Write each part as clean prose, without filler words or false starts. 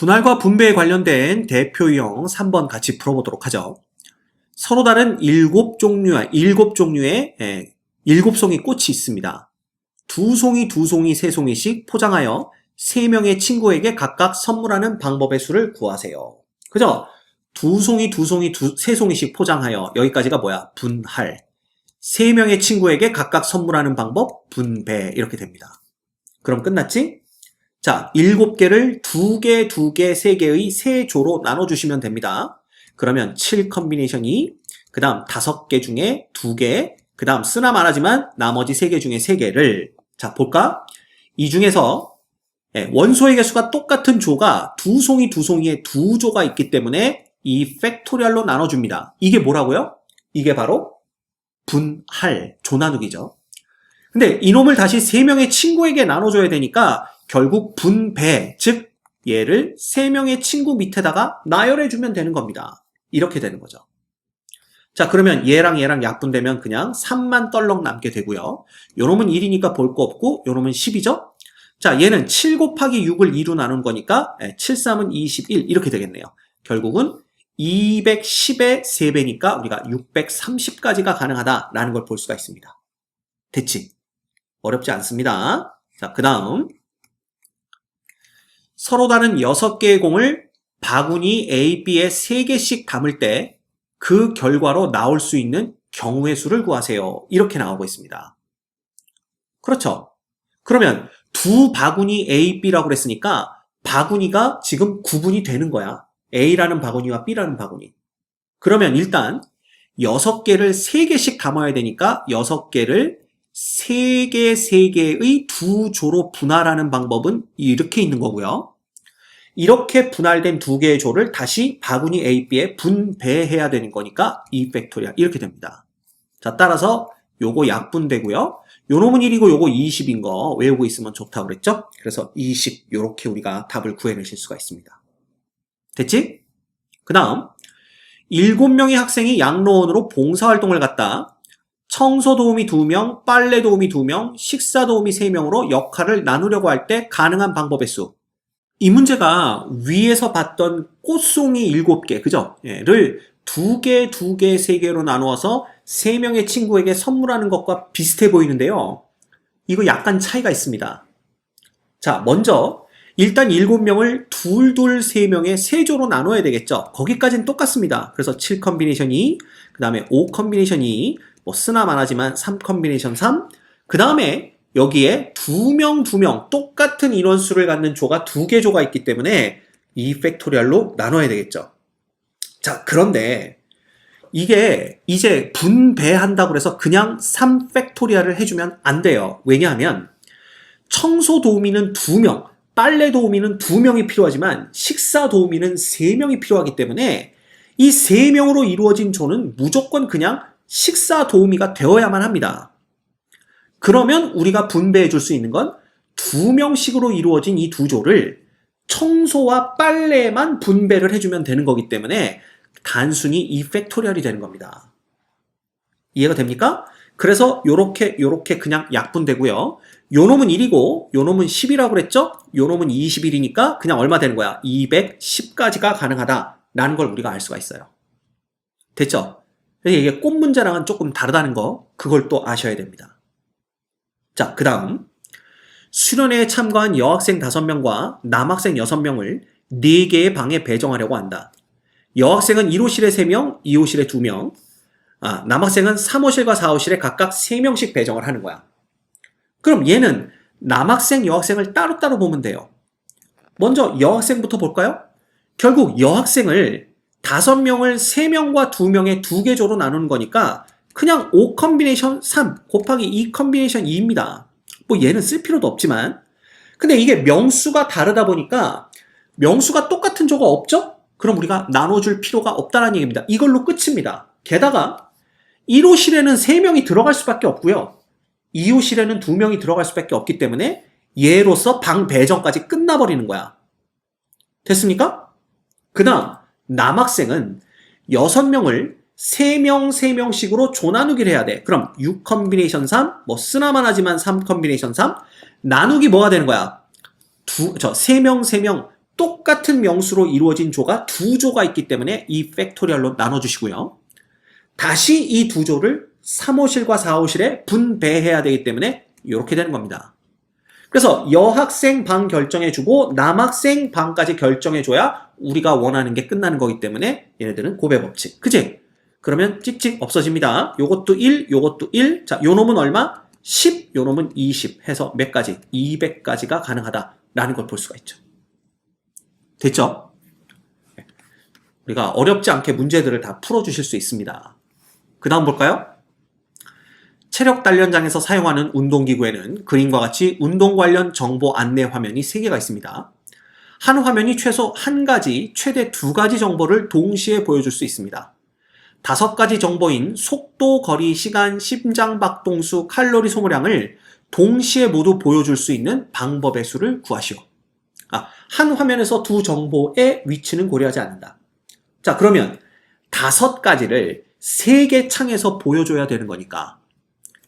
분할과 분배에 관련된 대표 유형 3번 같이 풀어보도록 하죠. 서로 다른 7종류의 7송이 꽃이 있습니다. 2송이, 2송이, 3송이씩 포장하여 3명의 친구에게 각각 선물하는 방법의 수를 구하세요. 그죠? 2송이, 2송이, 3송이씩 포장하여 여기까지가 뭐야? 분할. 3명의 친구에게 각각 선물하는 방법, 분배. 이렇게 됩니다. 그럼 끝났지? 자, 7개를 2개, 2개, 3개의 3조로 나눠주시면 됩니다. 그러면 7 컨비네이션이, 그 다음 5개 중에 2개, 그 다음 쓰나 말하지만 나머지 3개 중에 3개를, 자, 볼까? 이 중에서 원소의 개수가 똑같은 조가 2송이, 2송이의 2조가 있기 때문에 이 팩토리얼로 나눠줍니다. 이게 뭐라고요? 이게 바로 분할, 조 나누기죠. 근데 이놈을 다시 3명의 친구에게 나눠줘야 되니까 결국 분배, 즉 얘를 3명의 친구 밑에다가 나열해주면 되는 겁니다. 이렇게 되는 거죠. 자, 그러면 얘랑 얘랑 약분되면 그냥 3만 떨렁 남게 되고요. 요놈은 1이니까 볼 거 없고 요놈은 10이죠. 자, 얘는 7 곱하기 6을 2로 나눈 거니까 7, 3은 21 이렇게 되겠네요. 결국은 210의 3배니까 우리가 630까지가 가능하다라는 걸 볼 수가 있습니다. 됐지? 어렵지 않습니다. 자, 그 다음 서로 다른 6개의 공을 바구니 A, B에 3개씩 담을 때 그 결과로 나올 수 있는 경우의 수를 구하세요. 이렇게 나오고 있습니다. 그렇죠? 그러면 두 바구니 A, B라고 그랬으니까 바구니가 지금 구분이 되는 거야. A라는 바구니와 B라는 바구니. 그러면 일단 6개를 3개씩 담아야 되니까 6개를 3개, 3개의 2조로 분할하는 방법은 이렇게 있는 거고요. 이렇게 분할된 2개의 조를 다시 바구니 A, B에 분배해야 되는 거니까 이 팩토리얼 이렇게 됩니다. 자, 따라서 요거 약분되고요. 요놈은 1이고 요거 20인 거 외우고 있으면 좋다고 그랬죠? 그래서 20 요렇게 우리가 답을 구해내실 수가 있습니다. 됐지? 그 다음 7명의 학생이 양로원으로 봉사활동을 갔다. 청소 도우미 2명, 빨래 도우미 2명, 식사 도우미 3명으로 역할을 나누려고 할 때 가능한 방법의 수. 이 문제가 위에서 봤던 꽃송이 7개, 그죠? 를 2개, 2개, 3개로 나누어서 3명의 친구에게 선물하는 것과 비슷해 보이는데요. 이거 약간 차이가 있습니다. 자, 먼저 일단 7명을 2, 2, 3명의 3조로 나눠야 되겠죠. 거기까지는 똑같습니다. 그래서 7 컨비네이션 2, 그 다음에 5 컨비네이션 2, 뭐 쓰나 말하지만 3 컨비네이션 3, 그 다음에 여기에 2명 똑같은 인원수를 갖는 조가 2개 조가 있기 때문에 이 팩토리얼로 나눠야 되겠죠. 자, 그런데 이게 이제 분배한다고 해서 그냥 3 팩토리얼을 해주면 안 돼요. 왜냐하면 청소 도우미는 2명, 빨래 도우미는 2명이 필요하지만 식사 도우미는 3명이 필요하기 때문에 이 3명으로 이루어진 조는 무조건 그냥 식사 도우미가 되어야만 합니다. 그러면 우리가 분배해 줄 수 있는 건 2명씩으로 이루어진 이 2조를 청소와 빨래만 분배를 해주면 되는 거기 때문에 단순히 이 팩토리얼이 되는 겁니다. 이해가 됩니까? 그래서 요렇게 그냥 약분되고요. 요놈은 1이고 요놈은 10이라고 그랬죠? 요놈은 21이니까 그냥 얼마 되는 거야? 210까지가 가능하다라는 걸 우리가 알 수가 있어요. 됐죠? 이게 꽃 문제랑은 조금 다르다는 거 그걸 또 아셔야 됩니다. 자, 그 다음 수련회에 참가한 여학생 5명과 남학생 6명을 4개의 방에 배정하려고 한다. 여학생은 1호실에 3명, 2호실에 2명, 남학생은 3호실과 4호실에 각각 3명씩 배정을 하는 거야. 그럼 얘는 남학생, 여학생을 따로따로 보면 돼요. 먼저 여학생부터 볼까요? 결국 여학생을 5명을 3명과 2명의 2개 조로 나누는 거니까 그냥 5 컨비네이션 3 곱하기 2 컨비네이션 2입니다. 뭐 얘는 쓸 필요도 없지만 근데 이게 명수가 다르다 보니까 명수가 똑같은 조가 없죠? 그럼 우리가 나눠줄 필요가 없다는 얘기입니다. 이걸로 끝입니다. 게다가 1호실에는 3명이 들어갈 수밖에 없고요. 2호실에는 2명이 들어갈 수밖에 없기 때문에 얘로서 방 배정까지 끝나버리는 거야. 됐습니까? 그 다음 남학생은 6명을 3명씩으로 조 나누기를 해야 돼. 그럼 6 컨비네이션 3, 뭐 쓰나만 하지만 3 컨비네이션 3, 나누기 뭐가 되는 거야? 3명 똑같은 명수로 이루어진 조가 두 조가 있기 때문에 이 팩토리얼로 나눠주시고요. 다시 이 두 조를 3호실과 4호실에 분배해야 되기 때문에 이렇게 되는 겁니다. 그래서 여학생 방 결정해주고 남학생 방까지 결정해줘야 우리가 원하는 게 끝나는 거기 때문에 얘네들은 고배법칙. 그치? 그러면 찍찍 없어집니다. 요것도 1, 요것도 1. 자, 요 놈은 얼마? 10, 요 놈은 20 해서 몇 가지? 200까지가 가능하다라는 걸 볼 수가 있죠. 됐죠? 우리가 어렵지 않게 문제들을 다 풀어주실 수 있습니다. 그 다음 볼까요? 체력 단련장에서 사용하는 운동기구에는 그림과 같이 운동 관련 정보 안내 화면이 3개가 있습니다. 한 화면이 최소 1가지, 최대 2가지 정보를 동시에 보여줄 수 있습니다. 5가지 정보인 속도, 거리, 시간, 심장박동수, 칼로리 소모량을 동시에 모두 보여줄 수 있는 방법의 수를 구하시오. 한 화면에서 두 정보의 위치는 고려하지 않는다. 자, 그러면 5가지를 3개 창에서 보여줘야 되는 거니까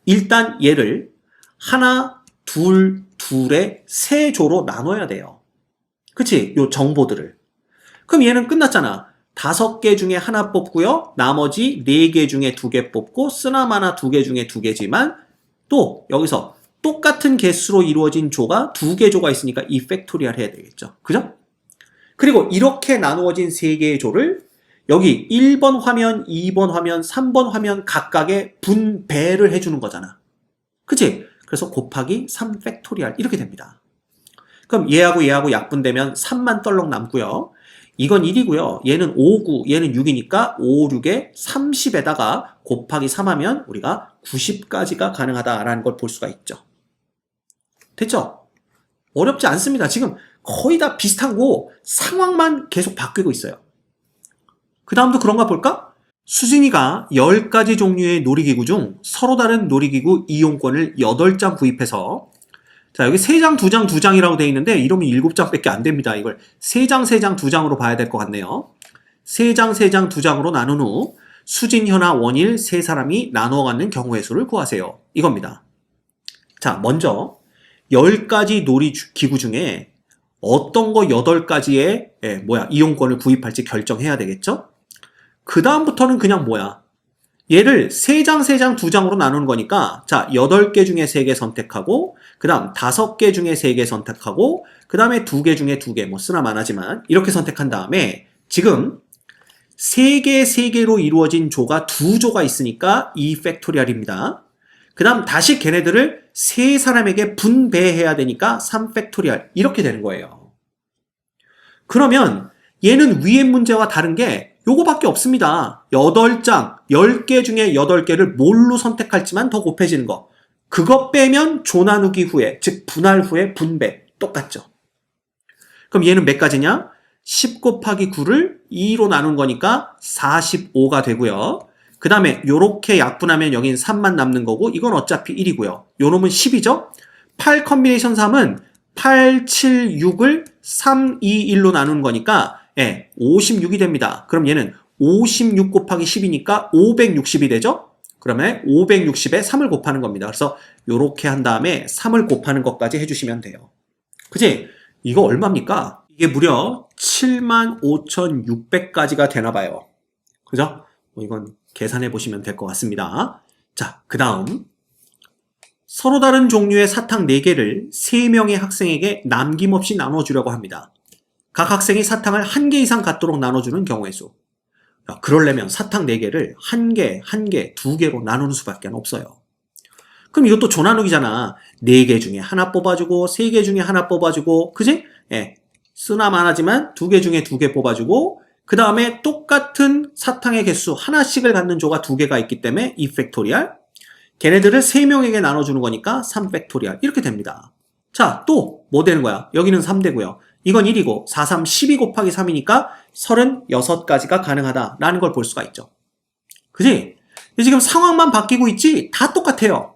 일단 얘를 하나, 둘, 둘의 3조로 나눠야 돼요. 그치? 요 정보들을. 그럼 얘는 끝났잖아. 5개 중에 하나 뽑고요. 나머지 4개 중에 2개 뽑고 쓰나마나 2개 중에 2개지만 또 여기서 똑같은 개수로 이루어진 조가 2개 조가 있으니까 이 팩토리얼 해야 되겠죠. 그죠? 그리고 이렇게 나누어진 3개의 조를 여기 1번 화면, 2번 화면, 3번 화면 각각에 분배를 해주는 거잖아. 그치? 그래서 곱하기 3 팩토리얼 이렇게 됩니다. 그럼 얘하고 얘하고 약분되면 3만 떨렁 남고요. 이건 1이고요. 얘는 5, 9, 얘는 6이니까 5, 6에 30에다가 곱하기 3하면 우리가 90까지가 가능하다라는 걸 볼 수가 있죠. 됐죠? 어렵지 않습니다. 지금 거의 다 비슷한 거 상황만 계속 바뀌고 있어요. 그 다음도 그런가 볼까? 수진이가 10가지 종류의 놀이기구 중 서로 다른 놀이기구 이용권을 8장 구입해서 자, 여기 3장, 2장, 2장이라고 되어 있는데 이러면 7장밖에 안 됩니다. 이걸 3장, 3장, 2장으로 봐야 될 것 같네요. 3장, 3장, 2장으로 나눈 후 수진, 현아, 원일 3사람이 나누어 갖는 경우의 수를 구하세요. 이겁니다. 자, 먼저 10가지 놀이기구 중에 어떤 거 8가지의 이용권을 구입할지 결정해야 되겠죠? 그 다음부터는 그냥 얘를 3장, 3장, 2장으로 나누는 거니까 자, 8개 중에 3개 선택하고 그 다음 5개 중에 3개 선택하고 그 다음에 2개 중에 2개 쓰나 마나지만 이렇게 선택한 다음에 지금 3개, 3개로 이루어진 조가 2조가 있으니까 이 팩토리얼입니다. 그 다음 다시 걔네들을 3사람에게 분배해야 되니까 3 팩토리얼 이렇게 되는 거예요. 그러면 얘는 위의 문제와 다른 게 요거밖에 없습니다. 8장, 10개 중에 8개를 뭘로 선택할지만 더 곱해지는 거. 그거 빼면 조 나누기 후에, 즉 분할 후에 분배 똑같죠. 그럼 얘는 몇 가지냐? 10 곱하기 9를 2로 나눈 거니까 45가 되고요. 그 다음에 요렇게 약분하면 여긴 3만 남는 거고 이건 어차피 1이고요. 요 놈은 10이죠. 8 컨비네이션 3은 8, 7, 6을 3, 2, 1로 나눈 거니까 56이 됩니다. 그럼 얘는 56 곱하기 10이니까 560이 되죠? 그러면 560에 3을 곱하는 겁니다. 그래서 요렇게 한 다음에 3을 곱하는 것까지 해주시면 돼요. 그치? 이거 얼마입니까? 이게 무려 75,600까지가 되나 봐요. 그죠? 이건 계산해 보시면 될 것 같습니다. 자, 그 다음 서로 다른 종류의 사탕 4개를 3명의 학생에게 남김없이 나눠주려고 합니다. 각 학생이 사탕을 1개 이상 갖도록 나눠주는 경우의 수. 그러려면 사탕 4개를 1개, 1개, 2개로 나누는 수밖에 없어요. 그럼 이것도 조 나누기잖아. 4개 중에 하나 뽑아주고 3개 중에 하나 뽑아주고 그지? 쓰나 마나지만 2개 중에 2개 뽑아주고 그 다음에 똑같은 사탕의 개수 하나씩을 갖는 조가 2개가 있기 때문에 2 팩토리얼. 걔네들을 3명에게 나눠주는 거니까 3 팩토리얼 이렇게 됩니다. 자, 또 뭐 되는 거야? 여기는 3되고요. 이건 1이고 4, 3, 12 곱하기 3이니까 36가지가 가능하다라는 걸 볼 수가 있죠. 그지? 지금 상황만 바뀌고 있지 다 똑같아요.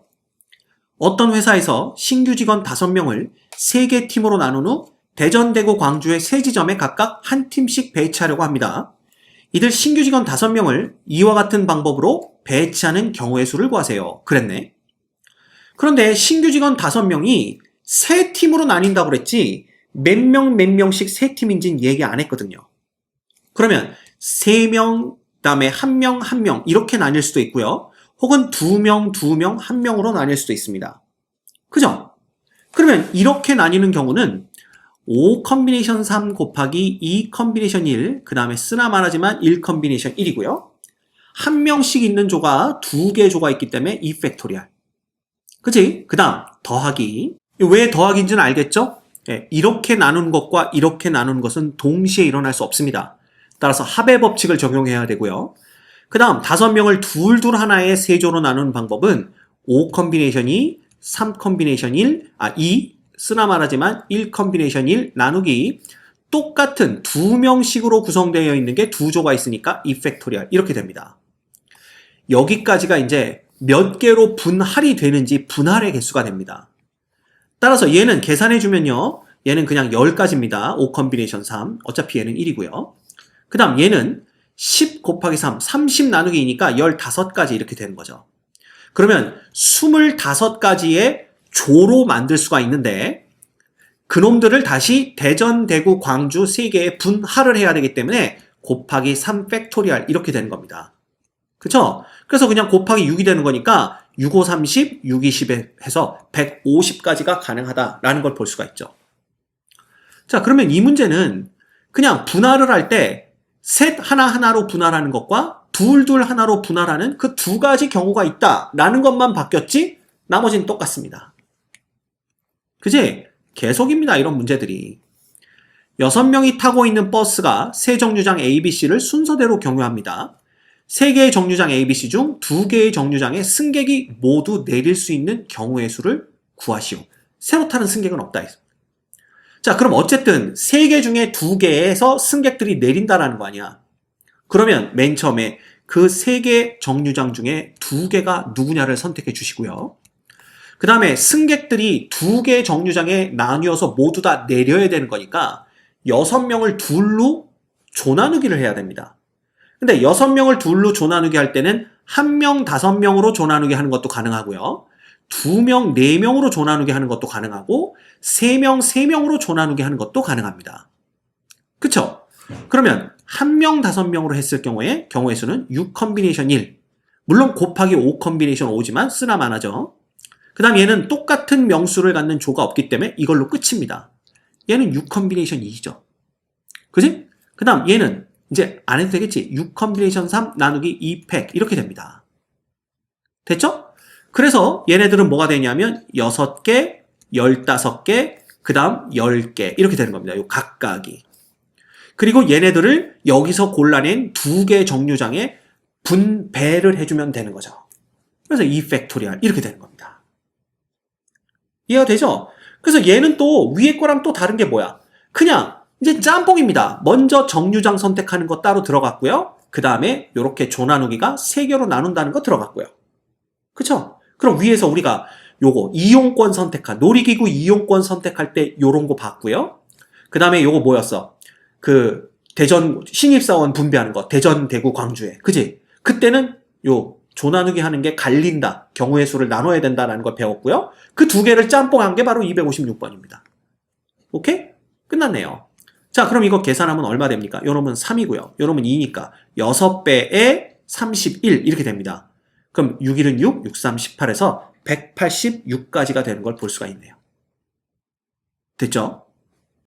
어떤 회사에서 신규 직원 5명을 3개 팀으로 나눈 후 대전, 대구, 광주의 3지점에 각각 한 팀씩 배치하려고 합니다. 이들 신규 직원 5명을 이와 같은 방법으로 배치하는 경우의 수를 구하세요. 그랬네. 그런데 신규 직원 5명이 3팀으로 나뉜다고 그랬지 몇 명씩 세 팀인지는 얘기 안 했거든요. 그러면 3명, 그다음에 1명 이렇게 나뉠 수도 있고요. 혹은 2명, 1명으로 나뉠 수도 있습니다. 그죠? 그러면 이렇게 나뉘는 경우는 5 컨비네이션 3 곱하기 2 컨비네이션 1, 그 다음에 쓰나 말하지만 1 컨비네이션 1이고요. 한 명씩 있는 조가 2개 조가 있기 때문에 2 팩토리얼. 그치? 그 다음 더하기. 왜 더하기인지는 알겠죠? 네, 이렇게 나눈 것과 이렇게 나눈 것은 동시에 일어날 수 없습니다. 따라서 합의 법칙을 적용해야 되고요. 그 다음 5명을 둘 하나의 세조로 나누는 방법은 5 컨비네이션 2, 3 컨비네이션 2, 쓰나 말하지만 1 컨비네이션 1 나누기 똑같은 2명씩으로 구성되어 있는 게 2조가 있으니까 2 팩토리얼 이렇게 됩니다. 여기까지가 이제 몇 개로 분할이 되는지 분할의 개수가 됩니다. 따라서 얘는 계산해주면요. 얘는 그냥 10가지입니다. 5 컨비네이션 3. 어차피 얘는 1이고요. 그 다음 얘는 10 곱하기 3, 30 나누기 2니까 15가지 이렇게 되는 거죠. 그러면 25가지의 조로 만들 수가 있는데 그놈들을 다시 대전, 대구, 광주 3개에 분할을 해야 되기 때문에 곱하기 3 팩토리얼 이렇게 되는 겁니다. 그쵸? 그래서 그냥 곱하기 6이 되는 거니까 6, 5, 30, 6, 20에 해서 150가지가 가능하다라는 걸 볼 수가 있죠. 자, 그러면 이 문제는 그냥 분할을 할 때 셋 하나로 분할하는 것과 둘 하나로 분할하는 그 2가지 경우가 있다라는 것만 바뀌었지 나머지는 똑같습니다. 그지? 계속입니다. 이런 문제들이. 6명이 타고 있는 버스가 세 정류장 ABC를 순서대로 경유합니다. 3개의 정류장 ABC 중 2개의 정류장에 승객이 모두 내릴 수 있는 경우의 수를 구하시오. 새로 타는 승객은 없다. 자, 그럼 어쨌든 3개 중에 2개에서 승객들이 내린다라는 거 아니야. 그러면 맨 처음에 그 3개 정류장 중에 2개가 누구냐를 선택해 주시고요. 그 다음에 승객들이 2개 정류장에 나뉘어서 모두 다 내려야 되는 거니까 6명을 둘로 조나누기를 해야 됩니다. 근데 6명을 둘로 조나누기 할 때는 1명 5명으로 조나누기 하는 것도 가능하고요. 2명 4명으로 조나누기 하는 것도 가능하고 3명 3명으로 조나누기 하는 것도 가능합니다. 그쵸? 그러면 1명 5명으로 했을 경우에 경우의 수는 6 컨비네이션 1. 물론 곱하기 5 컨비네이션 5지만 쓰나 마나죠. 그 다음 얘는 똑같은 명수를 갖는 조가 없기 때문에 이걸로 끝입니다. 얘는 6 컨비네이션 2죠. 그지? 그 다음 얘는 이제 안 해도 되겠지? 6 컨비네이션 3 나누기 2팩 이렇게 됩니다. 됐죠? 그래서 얘네들은 뭐가 되냐면 6개, 15개, 그 다음 10개 이렇게 되는 겁니다. 요 각각이. 그리고 얘네들을 여기서 골라낸 2개 정류장에 분배를 해주면 되는 거죠. 그래서 2 팩토리얼 이렇게 되는 겁니다. 이해가 되죠? 그래서 얘는 또 위에 거랑 또 다른 게 뭐야? 그냥 이제 짬뽕입니다. 먼저 정류장 선택하는 거 따로 들어갔고요. 그 다음에 이렇게 조나누기가 3개로 나눈다는 거 들어갔고요. 그쵸? 그럼 위에서 우리가 요거 이용권 선택한 놀이기구 이용권 선택할 때 요런 거 봤고요. 그 다음에 요거 뭐였어? 그 대전 신입사원 분배하는 거 대전, 대구, 광주에 그지? 그때는 요 조나누기 하는 게 갈린다. 경우의 수를 나눠야 된다라는 걸 배웠고요. 그 2개를 짬뽕한 게 바로 256번입니다. 오케이? 끝났네요. 자, 그럼 이거 계산하면 얼마 됩니까? 요놈은 3이고요. 요놈은 2니까 6배에 31 이렇게 됩니다. 그럼 6, 1은 6, 6, 3, 18에서 186까지가 되는 걸 볼 수가 있네요. 됐죠?